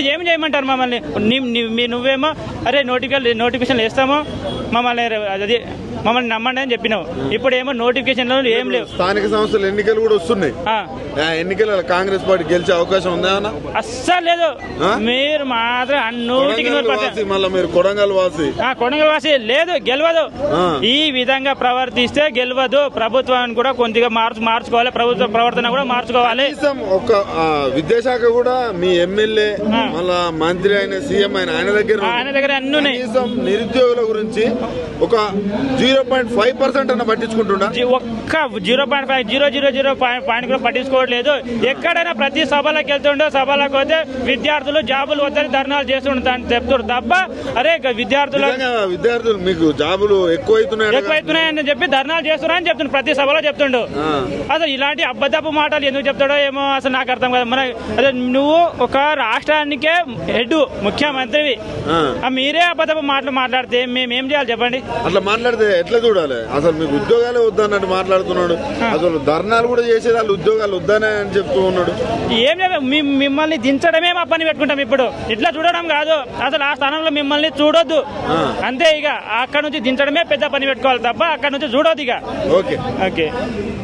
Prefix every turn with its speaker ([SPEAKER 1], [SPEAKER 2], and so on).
[SPEAKER 1] ఇప్పుడు ఏం చేయమంటారు మమ్మల్ని? నువ్వేమో అరే నోటిఫికేషన్ వేస్తామో మమ్మల్ని నమ్మండి అని చెప్పినావు. ఇప్పుడు ఏమో నోటిఫికేషన్ ఏం లేవు.
[SPEAKER 2] స్థానిక సంస్థల ఎన్నికలు కూడా వస్తున్నాయి. ఎన్నికల కాంగ్రెస్ పార్టీ గెలిచే అవకాశం ఉందా? అస్సలు
[SPEAKER 1] లేదు. మీరు మాత్రం
[SPEAKER 2] మీరు కొడంగల్
[SPEAKER 1] వాసి లేదు, గెలవదు. ఈ విధంగా ప్రవర్తిస్తే గెలవదు. ప్రభుత్వాన్ని కూడా కొద్దిగా మార్చుకోవాలి. ప్రభుత్వ ప్రవర్తన కూడా మార్చుకోవాలి.
[SPEAKER 2] ఒక విద్యాశాఖ కూడా మీ ఎమ్మెల్యే మళ్ళా మంత్రి అయిన సీఎం ఆయన దగ్గర అన్ని ఉన్నాయి. నిరుద్యోగుల గురించి ఒక 0.5% అన్న పట్టించుకుంటున్నా.
[SPEAKER 1] ఒక్క 0.5 పాయింట్ కూడా పట్టించుకోవట్లేదు. ఎక్కడైనా ప్రతి సభలకు వెళ్తుండో సభలకు పోతే విద్యార్థులు జాబులు వద్దని ధర్నాలు చేస్తుంటారు చెప్తారు తప్ప అరే విద్యార్థులు
[SPEAKER 2] మీకు జాబులు
[SPEAKER 1] ఎక్కువైతున్నాయని చెప్పి ధర్నాలు చేస్తున్నారని చెప్తుండ్రు. ప్రతి సభలో చెప్తుండు. అసలు ఇలాంటి అబద్ధపు మాటలు ఎందుకు చెప్తాడో ఏమో అసలు నాకు అర్థం కాదు. మన అదే నువ్వు ఒక రాష్ట్రానికే హెడ్ ముఖ్యమంత్రివి, మీరే అబద్ధపు మాటలు మాట్లాడితే మేమేం చేయాలి చెప్పండి?
[SPEAKER 2] అట్లా మాట్లాడితే ఎట్లా చూడాలి? అసలు మీకు ఉద్యోగాలే వద్దన్నట్టు మాట్లాడుతున్నాడు. అసలు ధర్నాలు కూడా చేసేది వాళ్ళు ఉద్యోగాలు వద్దనే అని చెప్తూ ఉన్నాడు.
[SPEAKER 1] ఏం లేదు, మిమ్మల్ని దించడమే మా పని పెట్టుకుంటాం. ఇప్పుడు ఇట్లా చూడడం కాదు, అసలు ఆ స్థానంలో మిమ్మల్ని చూడొద్దు అంతే. ఇక అక్కడ నుంచి దించడమే పెద్ద పని పెట్టుకోవాలి తప్ప అక్కడ నుంచి చూడొద్దు ఇక.
[SPEAKER 2] ఓకే.